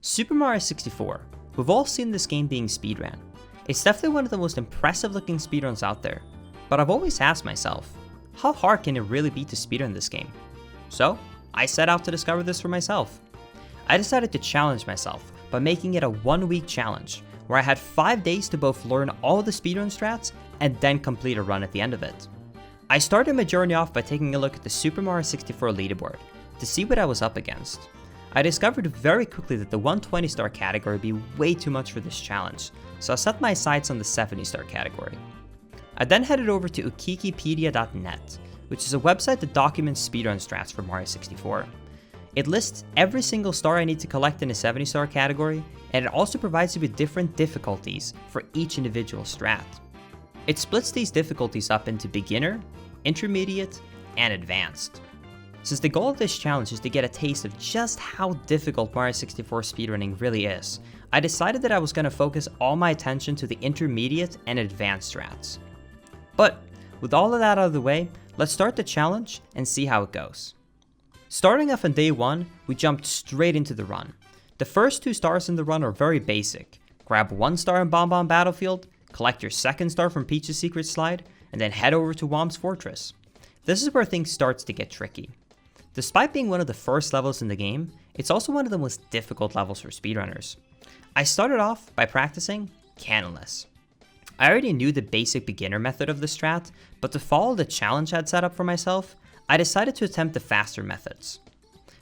Super Mario 64. We've all seen this game being speedrun. It's definitely one of the most impressive looking speedruns out there, but I've always asked myself, how hard can it really be to speedrun this game? So, I set out to discover this for myself. I decided to challenge myself by making it a 1-week challenge, where I had 5 days to both learn all the speedrun strats and then complete a run at the end of it. I started my journey off by taking a look at the Super Mario 64 leaderboard to see what I was up against. I discovered very quickly that the 120 star category would be way too much for this challenge, so I set my sights on the 70 star category. I then headed over to ukikipedia.net, which is a website that documents speedrun strats for Mario 64. It lists every single star I need to collect in the 70 star category, and it also provides you with different difficulties for each individual strat. It splits these difficulties up into beginner, intermediate, and advanced. Since the goal of this challenge is to get a taste of just how difficult Mario 64 speedrunning really is, I decided that I was going to focus all my attention to the intermediate and advanced strats. But with all of that out of the way, let's start the challenge and see how it goes. Starting off on day 1, we jumped straight into the run. The first 2 stars in the run are very basic. Grab 1 star in Bon Bon Battlefield, collect your 2nd star from Peach's Secret Slide, and then head over to Whomp's Fortress. This is where things starts to get tricky. Despite being one of the first levels in the game, it's also one of the most difficult levels for speedrunners. I started off by practicing cannonless. I already knew the basic beginner method of the strat, but to follow the challenge I'd set up for myself, I decided to attempt the faster methods.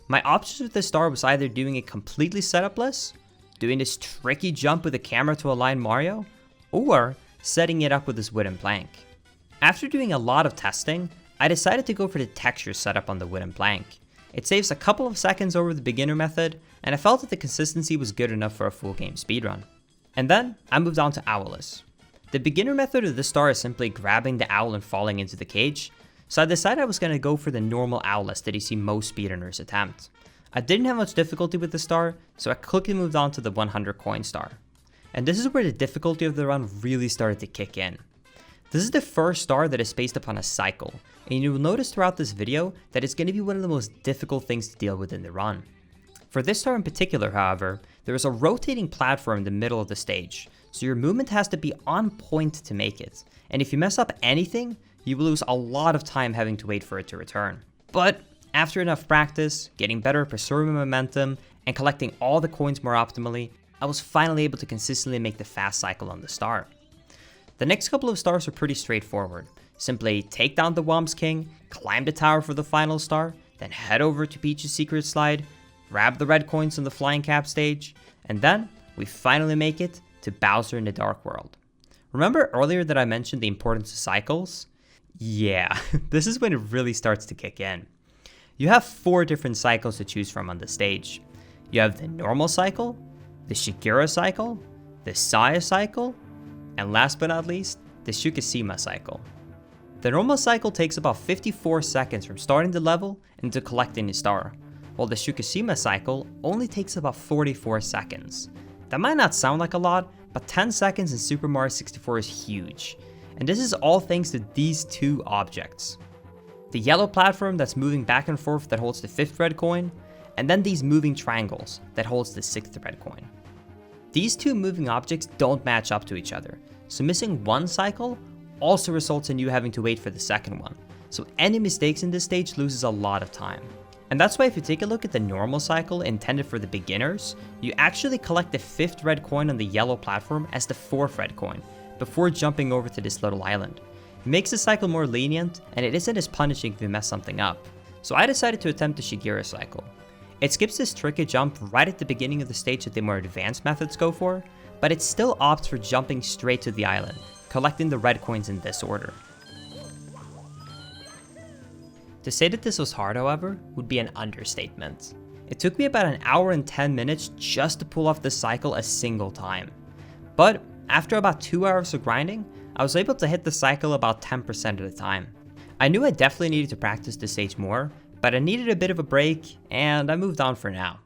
My options with this star was either doing it completely setupless, doing this tricky jump with the camera to align Mario, or setting it up with this wooden plank. After doing a lot of testing, I decided to go for the texture setup on the wooden plank. It saves a couple of seconds over the beginner method, and I felt that the consistency was good enough for a full game speedrun. And then I moved on to owlless. The beginner method of this star is simply grabbing the owl and falling into the cage, so I decided I was going to go for the normal owlless that you see most speedrunners attempt. I didn't have much difficulty with the star, so I quickly moved on to the 100 coin star. And this is where the difficulty of the run really started to kick in. This is the first star that is based upon a cycle, and you will notice throughout this video that it's going to be one of the most difficult things to deal with in the run. For this star in particular, however, there is a rotating platform in the middle of the stage, so your movement has to be on point to make it, and if you mess up anything, you will lose a lot of time having to wait for it to return. But after enough practice, getting better at preserving momentum, and collecting all the coins more optimally, I was finally able to consistently make the fast cycle on the star. The next couple of stars are pretty straightforward. Simply take down the Whomp's King, climb the tower for the final star, then head over to Peach's Secret Slide, grab the red coins on the Flying Cap stage, and then we finally make it to Bowser in the Dark World. Remember earlier that I mentioned the importance of cycles? Yeah, this is when it really starts to kick in. You have 4 different cycles to choose from on the stage. You have the normal cycle, the Shigeru cycle, the Saya cycle, and last but not least, the Shukashima cycle. The normal cycle takes about 54 seconds from starting the level into collecting the star, while the Shukashima cycle only takes about 44 seconds. That might not sound like a lot, but 10 seconds in Super Mario 64 is huge, and this is all thanks to these 2 objects. The yellow platform that's moving back and forth that holds the 5th red coin, and then these moving triangles that holds the 6th red coin. These 2 moving objects don't match up to each other, so missing one cycle also results in you having to wait for the second one, so any mistakes in this stage loses a lot of time. And that's why if you take a look at the normal cycle intended for the beginners, you actually collect the 5th red coin on the yellow platform as the 4th red coin, before jumping over to this little island. It makes the cycle more lenient, and it isn't as punishing if you mess something up. So I decided to attempt the Shigeru cycle. It skips this tricky jump right at the beginning of the stage that the more advanced methods go for, but it still opts for jumping straight to the island, collecting the red coins in this order. To say that this was hard, however, would be an understatement. It took me about an hour and 10 minutes just to pull off this cycle a single time. But after about 2 hours of grinding, I was able to hit the cycle about 10% of the time. I knew I definitely needed to practice this stage more, but I needed a bit of a break, and I moved on for now.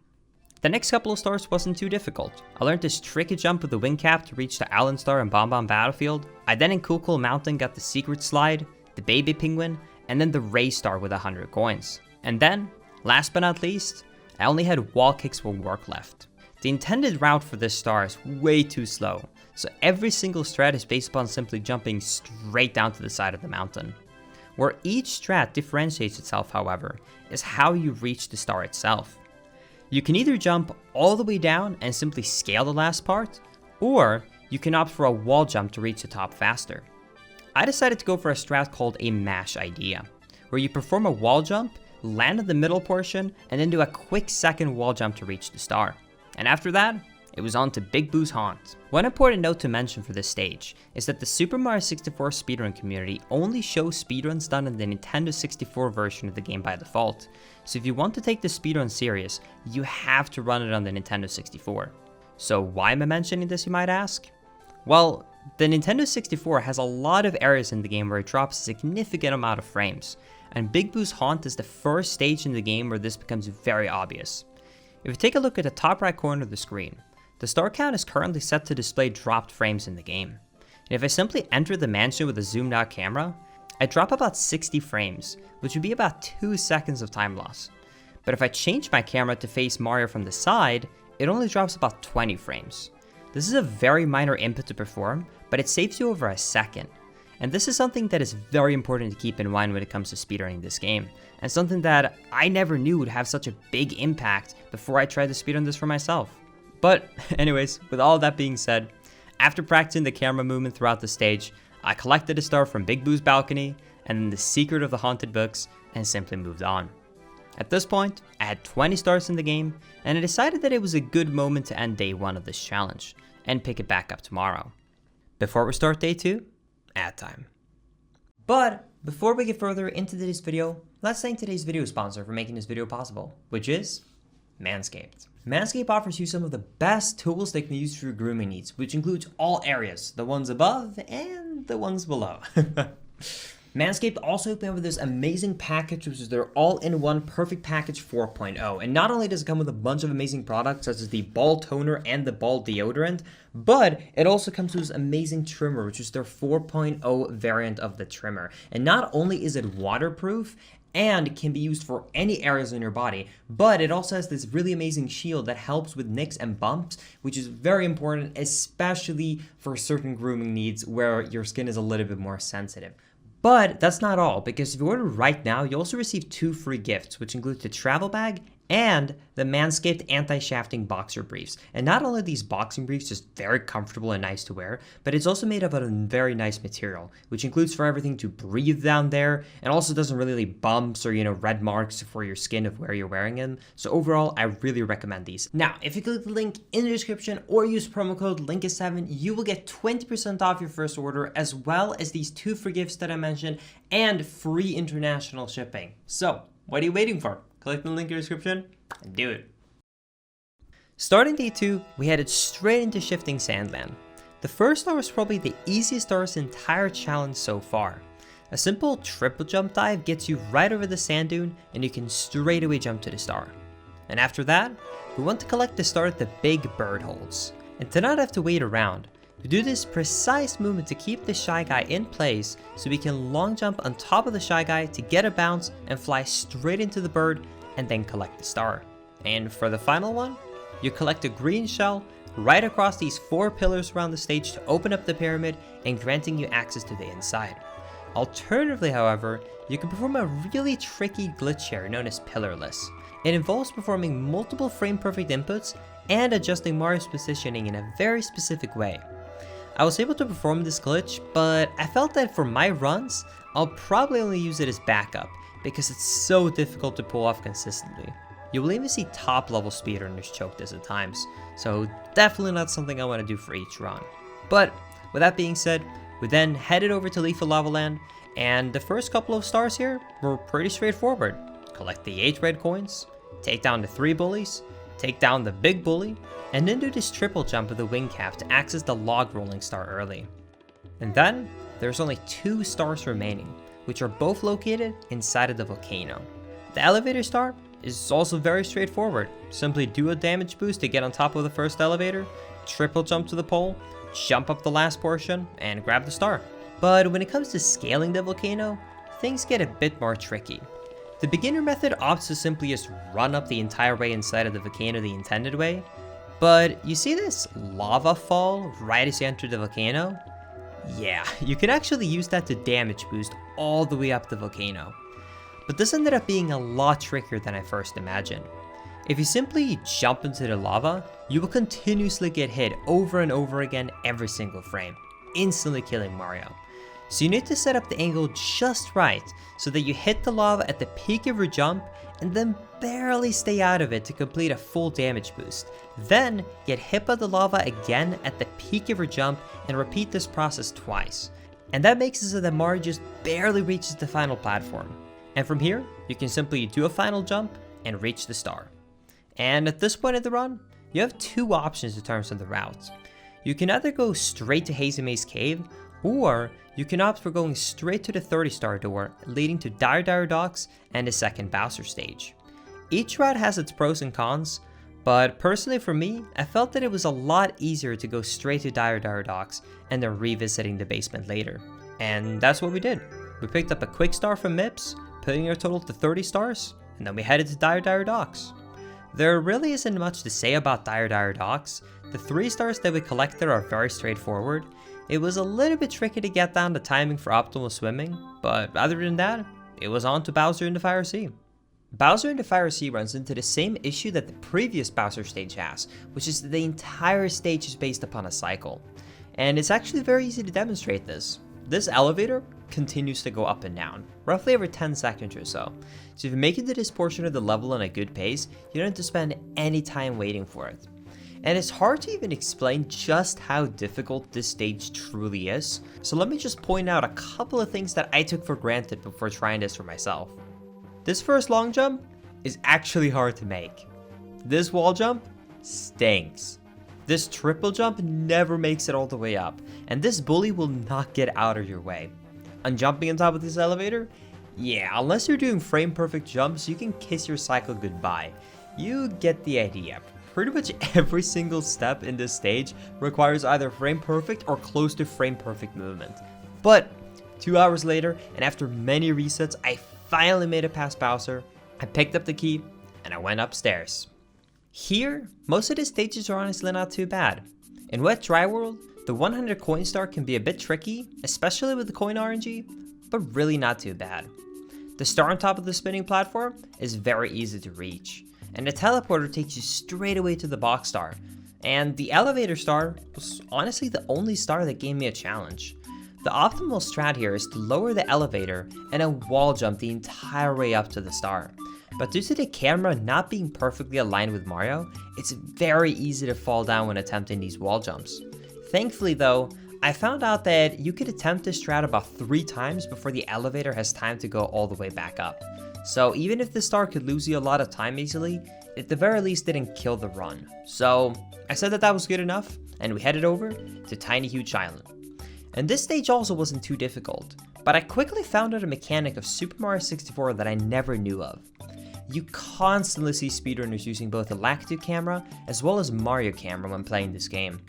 The next couple of stars wasn't too difficult. I learned this tricky jump with the wing cap to reach the Allen Star in Bon Bon Battlefield. I then in Cool Cool Mountain got the Secret Slide, the Baby Penguin, and then the Ray Star with 100 coins. And then, last but not least, I only had wall kicks for work left. The intended route for this star is way too slow, so every single strat is based upon simply jumping straight down to the side of the mountain. Where each strat differentiates itself, however, is how you reach the star itself. You can either jump all the way down and simply scale the last part, or you can opt for a wall jump to reach the top faster. I decided to go for a strat called a mash idea, where you perform a wall jump, land at the middle portion, and then do a quick second wall jump to reach the star. And after that, it was on to Big Boo's haunt. One important note to mention for this stage is that the Super Mario 64 speedrun community only shows speedruns done in the Nintendo 64 version of the game by default, so if you want to take the speedrun serious, you have to run it on the Nintendo 64. So why am I mentioning this, you might ask? Well, the Nintendo 64 has a lot of areas in the game where it drops a significant amount of frames, and Big Boo's haunt is the first stage in the game where this becomes very obvious. If you take a look at the top right corner of the screen, the star count is currently set to display dropped frames in the game. And if I simply enter the mansion with a zoomed out camera, I drop about 60 frames, which would be about 2 seconds of time loss. But if I change my camera to face Mario from the side, it only drops about 20 frames. This is a very minor input to perform, but it saves you over a second. And this is something that is very important to keep in mind when it comes to speedrunning this game, and something that I never knew would have such a big impact before I tried to speedrun this for myself. But anyways, with all that being said, after practicing the camera movement throughout the stage, I collected a star from Big Boo's balcony, and then the secret of the haunted books, and simply moved on. At this point, I had 20 stars in the game, and I decided that it was a good moment to end day 1 of this challenge, and pick it back up tomorrow. Before we start day 2, ad time. But before we get further into today's video, let's thank today's video sponsor for making this video possible, which is Manscaped. Manscaped offers you some of the best tools that can be used for your grooming needs, which includes all areas, the ones above and the ones below. Manscaped also came up with this amazing package, which is their all-in-one perfect package 4.0. And not only does it come with a bunch of amazing products, such as the ball toner and the ball deodorant, but it also comes with this amazing trimmer, which is their 4.0 variant of the trimmer. And not only is it waterproof, and can be used for any areas on your body, but it also has this really amazing shield that helps with nicks and bumps, which is very important, especially for certain grooming needs where your skin is a little bit more sensitive. But that's not all, because if you order right now, you also receive 2 free gifts, which include the travel bag and the Manscaped anti-shafting boxer briefs. And not only are these boxing briefs just very comfortable and nice to wear, but it's also made of a very nice material, which includes for everything to breathe down there, and also doesn't really leave bumps or, red marks for your skin of where you're wearing them. So overall, I really recommend these. Now, if you click the link in the description or use promo code LINK7, you will get 20% off your first order, as well as these 2 free gifts that I mentioned, and free international shipping. So, what are you waiting for? Click the link in the description and do it. Starting day 2, we headed straight into Shifting Sandland. The first star was probably the easiest star in this entire challenge so far. A simple triple jump dive gets you right over the sand dune, and you can straight away jump to the star. And after that, we want to collect the star that the big bird holds. And to not have to wait around, we do this precise movement to keep the Shy Guy in place so we can long jump on top of the Shy Guy to get a bounce and fly straight into the bird and then collect the star. And for the final one, you collect a green shell right across these 4 pillars around the stage to open up the pyramid and granting you access to the inside. Alternatively, however, you can perform a really tricky glitch here known as pillarless. It involves performing multiple frame perfect inputs and adjusting Mario's positioning in a very specific way. I was able to perform this glitch, but I felt that for my runs, I'll probably only use it as backup because it's so difficult to pull off consistently. You will even see top level speedrunners choke this at times, so definitely not something I want to do for each run. But with that being said, we then headed over to Leafy Lava Land, and the first couple of stars here were pretty straightforward. Collect the 8 red coins, take down the 3 bullies, take down the big bully, and then do this triple jump with the wing cap to access the log rolling star early. And then, there's only 2 stars remaining, which are both located inside of the volcano. The elevator star is also very straightforward. Simply do a damage boost to get on top of the first elevator, triple jump to the pole, jump up the last portion, and grab the star. But when it comes to scaling the volcano, things get a bit more tricky. The beginner method opts to simply just run up the entire way inside of the volcano the intended way, But you see this lava fall right as you enter the volcano? Yeah, you can actually use that to damage boost all the way up the volcano. But this ended up being a lot trickier than I first imagined. If you simply jump into the lava, you will continuously get hit over and over again every single frame, instantly killing Mario. So you need to set up the angle just right so that you hit the lava at the peak of your jump and then barely stay out of it to complete a full damage boost. Then get hit by the lava again at the peak of your jump and repeat this process twice. And that makes it so that Mario just barely reaches the final platform. And from here, you can simply do a final jump and reach the star. And at this point in the run, you have two options in terms of the route. You can either go straight to Hazume's cave, or you can opt for going straight to the 30-star door leading to Dire Dire Docks and the second Bowser stage. Each route has its pros and cons, but personally for me, I felt that it was a lot easier to go straight to Dire Dire Docks and then revisiting the basement later. And that's what we did. We picked up a quick star from Mips, putting our total to 30 stars, and then we headed to Dire Dire Docks. There really isn't much to say about Dire Dire Docks. The 3 stars that we collected are very straightforward. It was a little bit tricky to get down the timing for optimal swimming, but other than that, it was on to Bowser in the Fire Sea. Bowser in the Fire Sea runs into the same issue that the previous Bowser stage has, which is that the entire stage is based upon a cycle. And it's actually very easy to demonstrate this. This elevator continues to go up and down, roughly every 10 seconds or so. So if you make it to this portion of the level in a good pace, you don't have to spend any time waiting for it. And it's hard to even explain just how difficult this stage truly is, so let me just point out a couple of things that I took for granted before trying this for myself. This first long jump is actually hard to make. This wall jump stinks. This triple jump never makes it all the way up, and this bully will not get out of your way. On jumping on top of this elevator, yeah, unless you're doing frame perfect jumps, you can kiss your cycle goodbye. You get the idea. Pretty much every single step in this stage requires either frame perfect or close to frame perfect movement. But 2 hours later, and after many resets, I finally made it past Bowser. I picked up the key and I went upstairs. Here, most of the stages are honestly not too bad. In Wet Dry World, the 100 coin star can be a bit tricky, especially with the coin RNG, but really not too bad. The star on top of the spinning platform is very easy to reach, and the teleporter takes you straight away to the box star, and the elevator star was honestly the only star that gave me a challenge. The optimal strat here is to lower the elevator and then wall jump the entire way up to the star. But due to the camera not being perfectly aligned with Mario, it's very easy to fall down when attempting these wall jumps. Thankfully though, I found out that you could attempt this strat about 3 times before the elevator has time to go all the way back up. So even if the star could lose you a lot of time easily, it at the very least didn't kill the run. So I said that was good enough, and we headed over to Tiny Huge Island. And this stage also wasn't too difficult, but I quickly found out a mechanic of Super Mario 64 that I never knew of. You constantly see speedrunners using both the Lactu camera as well as Mario camera when playing this game,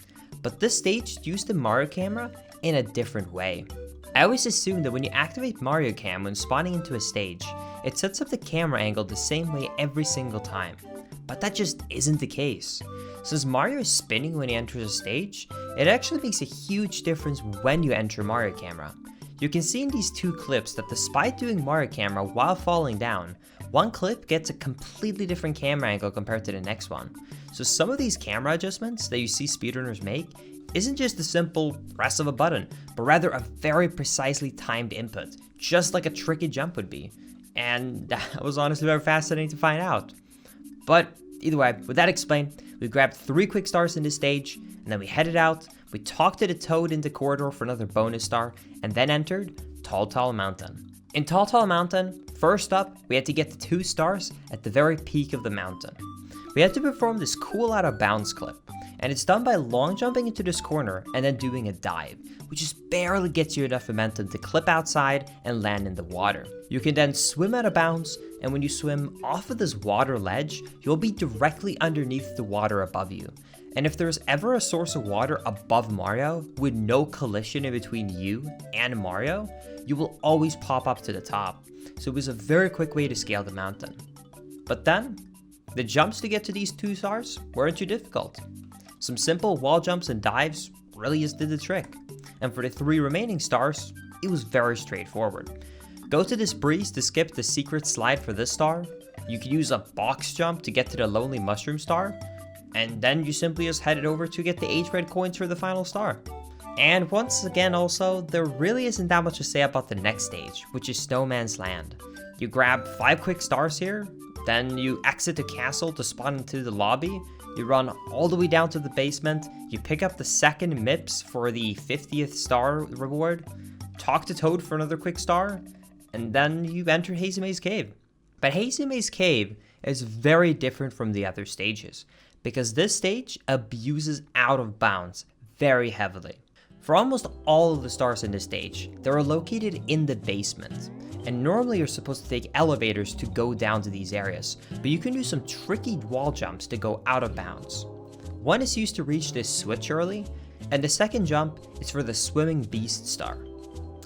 but this stage used the Mario camera in a different way. I always assumed that when you activate Mario Cam when spawning into a stage, it sets up the camera angle the same way every single time, but that just isn't the case. Since Mario is spinning when he enters a stage, it actually makes a huge difference when you enter Mario Camera. You can see in these 2 clips that despite doing Mario Camera while falling down, one clip gets a completely different camera angle compared to the next one. So some of these camera adjustments that you see speedrunners make isn't just a simple press of a button, but rather a very precisely timed input, just like a tricky jump would be. And that was honestly very fascinating to find out. But either way, with that explained, we grabbed 3 quick stars in this stage, and then we headed out, we talked to the Toad in the corridor for another bonus star, and then entered Tall Tall Mountain. In Tall Tall Mountain, first up, we had to get the 2 stars at the very peak of the mountain. We had to perform this cool out of bounds clip, and it's done by long jumping into this corner and then doing a dive, which just barely gets you enough momentum to clip outside and land in the water. You can then swim out of bounds, and when you swim off of this water ledge, you'll be directly underneath the water above you. And if there's ever a source of water above Mario with no collision in between you and Mario, you will always pop up to the top. So it was a very quick way to scale the mountain. But then, The jumps to get to these 2 stars weren't too difficult. Some simple wall jumps and dives really just did the trick. And for the 3 remaining stars, it was very straightforward. Go to this breeze to skip the secret slide for this star. You could use a box jump to get to the lonely mushroom star. And then you simply just headed over to get the 8 red coins for the final star. And once again also, there really isn't that much to say about the next stage, which is Snowman's Land. You grab 5 quick stars here, then you exit the castle to spawn into the lobby, you run all the way down to the basement, you pick up the 2nd MIPS for the 50th star reward, talk to Toad for another quick star, and then you enter Hazy Maze Cave. But Hazy Maze Cave is very different from the other stages, because this stage abuses out of bounds very heavily. For almost all of the stars in this stage, they are located in the basement, and normally you're supposed to take elevators to go down to these areas, but you can do some tricky wall jumps to go out of bounds. One is used to reach this switch early, and the 2nd jump is for the Swimming Beast star.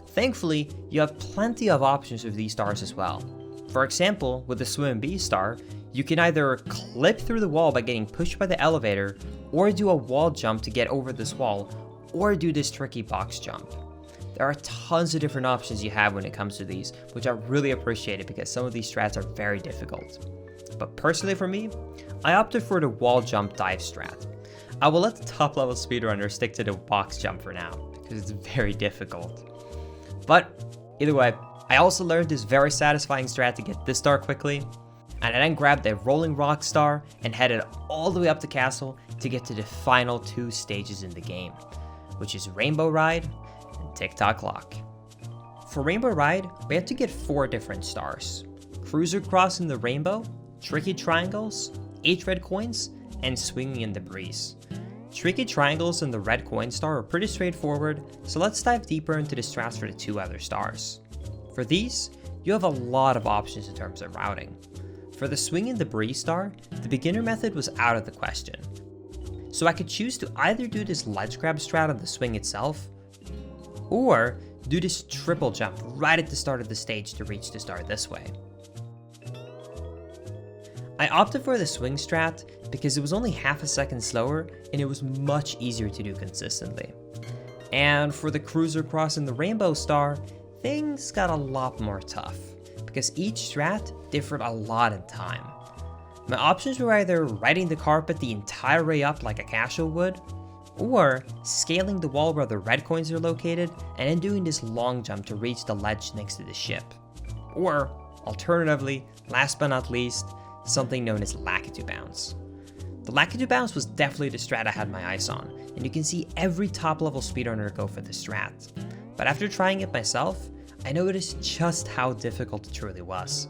Thankfully, you have plenty of options with these stars as well. For example, with the Swimming Beast star, you can either clip through the wall by getting pushed by the elevator, or do a wall jump to get over this wall, or do this tricky box jump. There are tons of different options you have when it comes to these, which I really appreciate it because some of these strats are very difficult. But personally for me, I opted for the wall jump dive strat. I will let the top level speedrunners stick to the box jump for now, because it's very difficult. But either way, I also learned this very satisfying strat to get this star quickly, and I then grabbed the Rolling Rock star and headed all the way up the castle to get to the final 2 stages in the game, which is Rainbow Ride and Tick-Tock Clock. For Rainbow Ride, we had to get 4 different stars: Cruiser Crossing the Rainbow, Tricky Triangles, 8 red coins, and Swinging in the Breeze. Tricky Triangles and the red coin star are pretty straightforward, so let's dive deeper into the strats for the 2 other stars. For these, you have a lot of options in terms of routing. For the Swing in the Breeze star, the beginner method was out of the question. So I could choose to either do this ledge grab strat on the swing itself, or do this triple jump right at the start of the stage to reach the star this way. I opted for the swing strat because it was only half a second slower and it was much easier to do consistently. And for the Cruiser Crossing the Rainbow star, things got a lot more tough because each strat differed a lot in time. My options were either riding the carpet the entire way up like a casual would, or scaling the wall where the red coins are located and then doing this long jump to reach the ledge next to the ship. Or, alternatively, last but not least, something known as Lakitu Bounce. The Lakitu Bounce was definitely the strat I had my eyes on, and you can see every top level speedrunner go for the strat. But after trying it myself, I noticed just how difficult it truly was.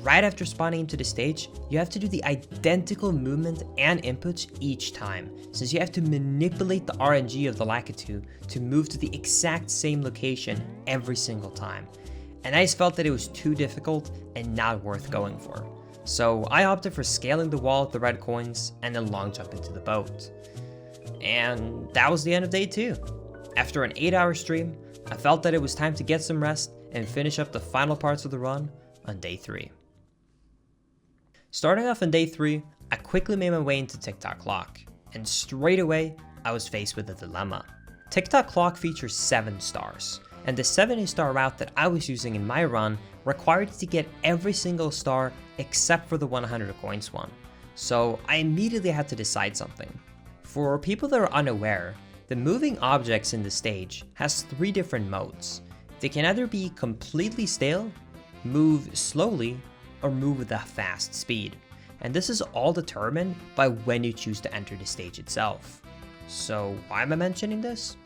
Right after spawning into the stage, you have to do the identical movement and inputs each time, since you have to manipulate the RNG of the Lakitu to move to the exact same location every single time. And I just felt that it was too difficult and not worth going for. So I opted for scaling the wall with the red coins and then long jump into the boat. And that was the end of day 2. After an 8-hour stream, I felt that it was time to get some rest and finish up the final parts of the run on day 3. Starting off on day 3, I quickly made my way into Tick-Tock Clock, and straight away, I was faced with a dilemma. Tick-Tock Clock features 7 stars, and the 7-star route that I was using in my run required to get every single star except for the 100 coins one, so I immediately had to decide something. For people that are unaware, the moving objects in the stage has 3 different modes. They can either be completely stale, move slowly, or move with a fast speed, and this is all determined by when you choose to enter the stage itself. So why am I mentioning this?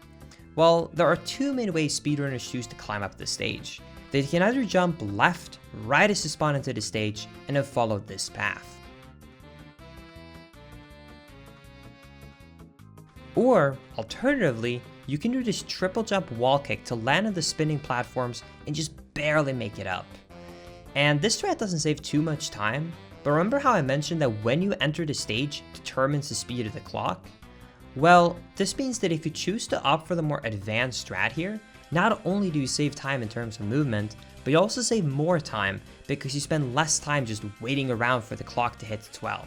Well, there are 2 main ways speedrunners choose to climb up the stage. They can either jump left right as you spawn into the stage and then follow this path. Or, alternatively, you can do this triple jump wall kick to land on the spinning platforms and just barely make it up. And this strat doesn't save too much time, but remember how I mentioned that when you enter the stage determines the speed of the clock? Well, this means that if you choose to opt for the more advanced strat here, not only do you save time in terms of movement, but you also save more time because you spend less time just waiting around for the clock to hit 12.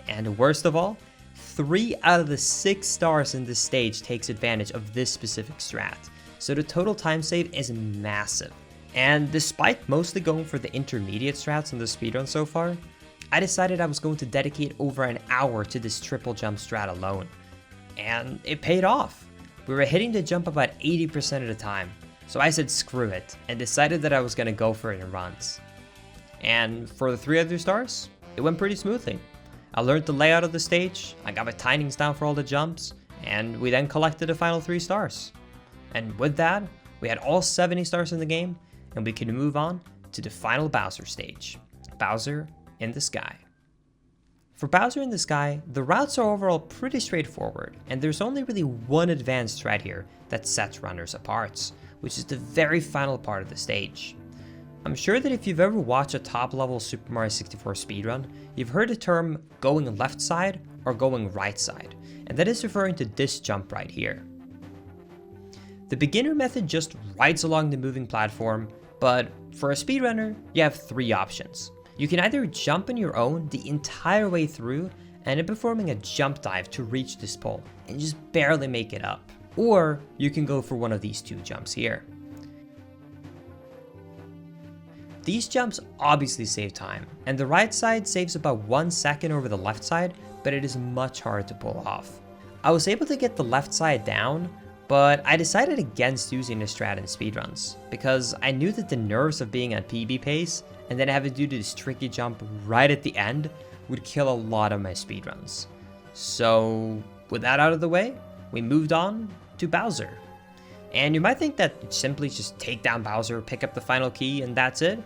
And worst of all, 3 out of the 6 stars in this stage takes advantage of this specific strat, so the total time save is massive. And despite mostly going for the intermediate strats in the speedrun so far, I decided I was going to dedicate over an hour to this triple jump strat alone. And it paid off. We were hitting the jump about 80% of the time, so I said screw it and decided that I was going to go for it in runs. And for the 3 other stars, it went pretty smoothly. I learned the layout of the stage, I got my timings down for all the jumps, and we then collected the final 3 stars. And with that, we had all 70 stars in the game, and we could move on to the final Bowser stage, Bowser in the Sky. For Bowser in the Sky, the routes are overall pretty straightforward, and there's only really one advanced strat here that sets runners apart, which is the very final part of the stage. I'm sure that if you've ever watched a top level Super Mario 64 speedrun, you've heard the term going left side or going right side, and that is referring to this jump right here. The beginner method just rides along the moving platform, but for a speedrunner, you have 3 options. You can either jump on your own the entire way through and then performing a jump dive to reach this pole and just barely make it up. Or you can go for one of these 2 jumps here. These jumps obviously save time, and the right side saves about 1 second over the left side, but it is much harder to pull off. I was able to get the left side down, but I decided against using this strat in speedruns, because I knew that the nerves of being at PB pace and then having to do this tricky jump right at the end would kill a lot of my speedruns. So with that out of the way, we moved on to Bowser. And you might think that simply just take down Bowser, pick up the final key, and that's it.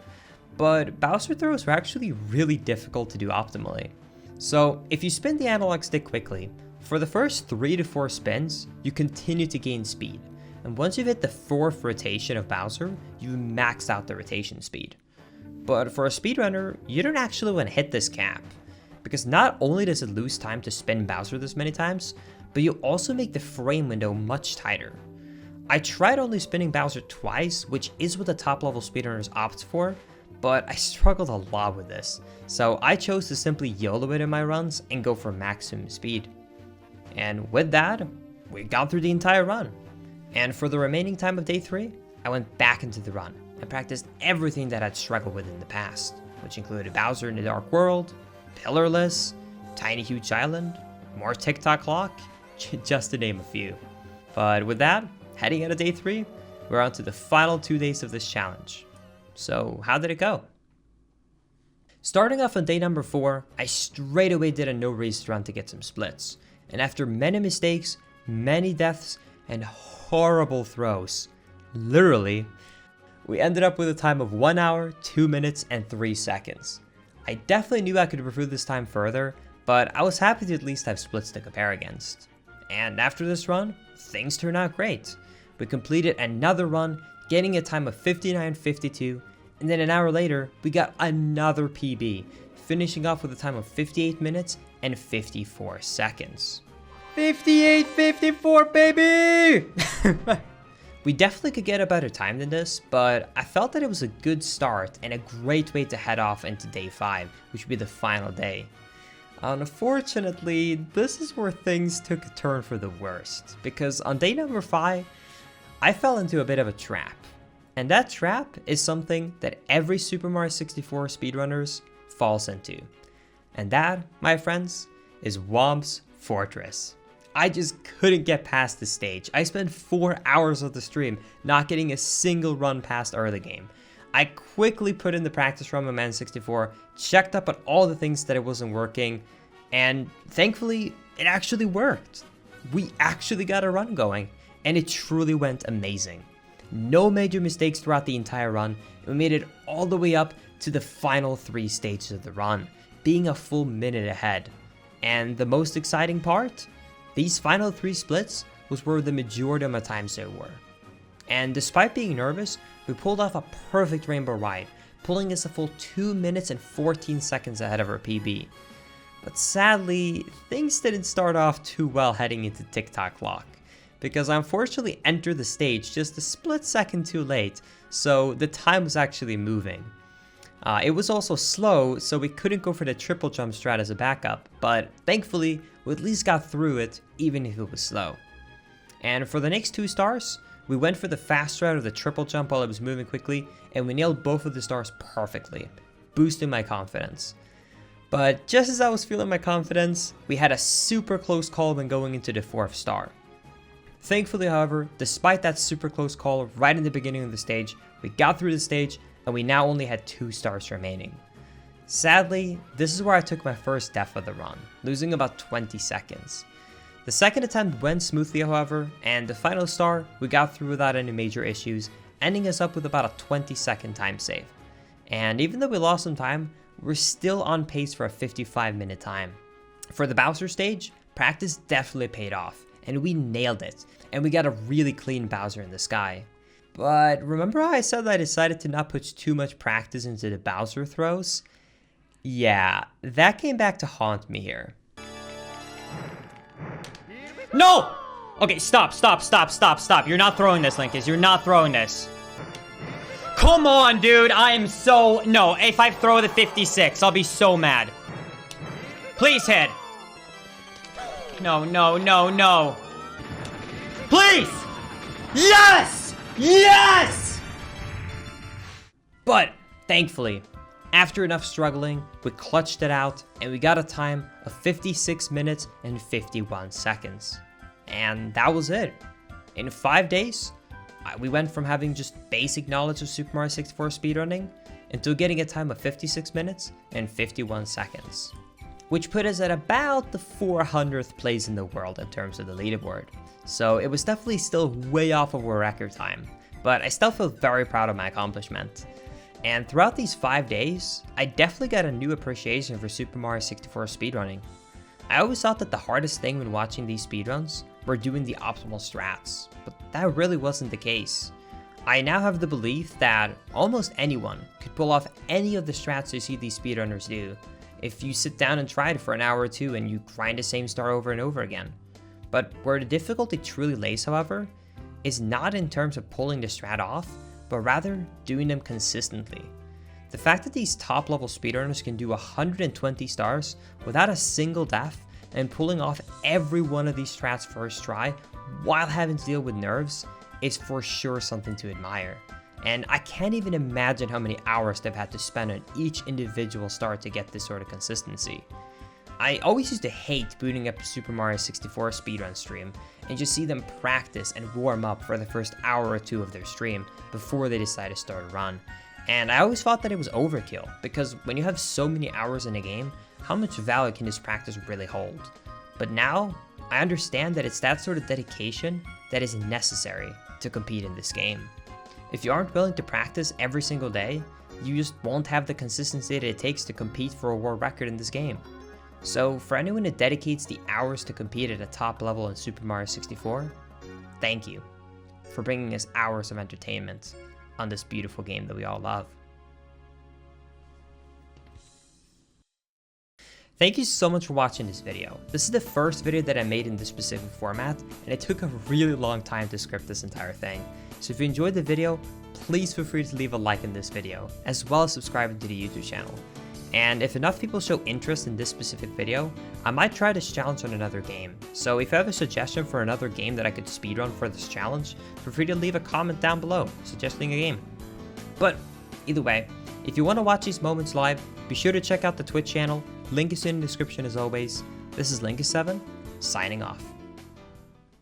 But Bowser throws were actually really difficult to do optimally. So if you spin the analog stick quickly, for the first 3 to 4 spins, you continue to gain speed. And once you've hit the 4th rotation of Bowser, you've maxed out the rotation speed. But for a speedrunner, you don't actually want to hit this cap, because not only does it lose time to spin Bowser this many times, but you also make the frame window much tighter. I tried only spinning Bowser twice, which is what the top level speedrunners opt for, but I struggled a lot with this, so I chose to simply YOLO it in my runs and go for maximum speed. And with that, we got through the entire run. And for the remaining time of day 3, I went back into the run and practiced everything that I'd struggled with in the past, which included Bowser in the Dark World, Pillarless, Tiny Huge Island, more TikTok clock, just to name a few. But with that, heading into day 3, we're on to the final 2 days of this challenge. So how did it go? Starting off on day number 4, I straight away did a no race run to get some splits. And after many mistakes, many deaths, and horrible throws, literally, we ended up with a time of 1 hour, 2 minutes, and 3 seconds. I definitely knew I could improve this time further, but I was happy to at least have splits to compare against. And after this run, things turned out great. We completed another run, getting a time of 59:52, and then an hour later, we got another PB, finishing off with a time of 58 minutes and 54 seconds. 58:54, baby! We definitely could get a better time than this, but I felt that it was a good start and a great way to head off into day 5, which would be the final day. Unfortunately, this is where things took a turn for the worst, because on day number 5, I fell into a bit of a trap. And that trap is something that every Super Mario 64 speedrunners falls into. And that, my friends, is Womp's Fortress. I just couldn't get past this stage. I spent 4 hours of the stream not getting a single run past early game. I quickly put in the practice run on N64, checked up on all the things that it wasn't working, and thankfully, it actually worked. We actually got a run going, and it truly went amazing. No major mistakes throughout the entire run, and we made it all the way up to the final 3 stages of the run, being a full minute ahead. And the most exciting part? These final 3 splits was where the majority of my time so were. And despite being nervous, we pulled off a perfect rainbow ride, pulling us a full 2 minutes and 14 seconds ahead of our PB. But sadly, things didn't start off too well heading into TikTok clock, because I unfortunately entered the stage just a split second too late, so the time was actually moving. It was also slow, so we couldn't go for the triple jump strat as a backup, but thankfully we at least got through it even if it was slow. And for the next 2 stars, we went for the fast strat of the triple jump while it was moving quickly, and we nailed both of the stars perfectly, boosting my confidence. But just as I was feeling my confidence, we had a super close call when going into the 4th star. Thankfully, however, despite that super close call right in the beginning of the stage, we got through the stage and we now only had 2 stars remaining. Sadly, this is where I took my first death of the run, losing about 20 seconds. The second attempt went smoothly, however, and the final star we got through without any major issues, ending us up with about a 20-second time save. And even though we lost some time, we're still on pace for a 55-minute time. For the Bowser stage, practice definitely paid off, and we nailed it, and we got a really clean Bowser in the sky. But remember how I said that I decided to not put too much practice into the Bowser throws? Yeah, that came back to haunt me here. No! Okay, stop. You're not throwing this, Linkus. You're not throwing this. Come on, dude. No, if I throw the 56, I'll be so mad. Please hit. No. Please! Yes! Yes! But, thankfully, after enough struggling, we clutched it out, and we got a time of 56 minutes and 51 seconds. And that was it. In 5 days, we went from having just basic knowledge of Super Mario 64 speedrunning until getting a time of 56 minutes and 51 seconds, which put us at about the 400th place in the world in terms of the leaderboard. So it was definitely still way off of our record time, but I still feel very proud of my accomplishment. And throughout these 5 days, I definitely got a new appreciation for Super Mario 64 speedrunning. I always thought that the hardest thing when watching these speedruns were doing the optimal strats, but that really wasn't the case. I now have the belief that almost anyone could pull off any of the strats you see these speedrunners do, if you sit down and try it for an hour or two and you grind the same star over and over again. But where the difficulty truly lays, however, is not in terms of pulling the strat off, but rather doing them consistently. The fact that these top level speedrunners can do 120 stars without a single death and pulling off every one of these strats first try while having to deal with nerves is for sure something to admire. And I can't even imagine how many hours they've had to spend on each individual star to get this sort of consistency. I always used to hate booting up a Super Mario 64 speedrun stream and just see them practice and warm up for the first hour or two of their stream before they decide to start a run. And I always thought that it was overkill, because when you have so many hours in a game, how much value can this practice really hold? But now, I understand that it's that sort of dedication that is necessary to compete in this game. If you aren't willing to practice every single day, you just won't have the consistency that it takes to compete for a world record in this game. So for anyone that dedicates the hours to compete at a top level in Super Mario 64, thank you for bringing us hours of entertainment on this beautiful game that we all love. Thank you so much for watching this video. This is the first video that I made in this specific format, and it took a really long time to script this entire thing. So if you enjoyed the video, please feel free to leave a like in this video, as well as subscribing to the YouTube channel. And if enough people show interest in this specific video, I might try this challenge on another game. So if you have a suggestion for another game that I could speedrun for this challenge, feel free to leave a comment down below suggesting a game. But either way, if you want to watch these moments live, be sure to check out the Twitch channel. Link is in the description as always. This is Linkus7, signing off.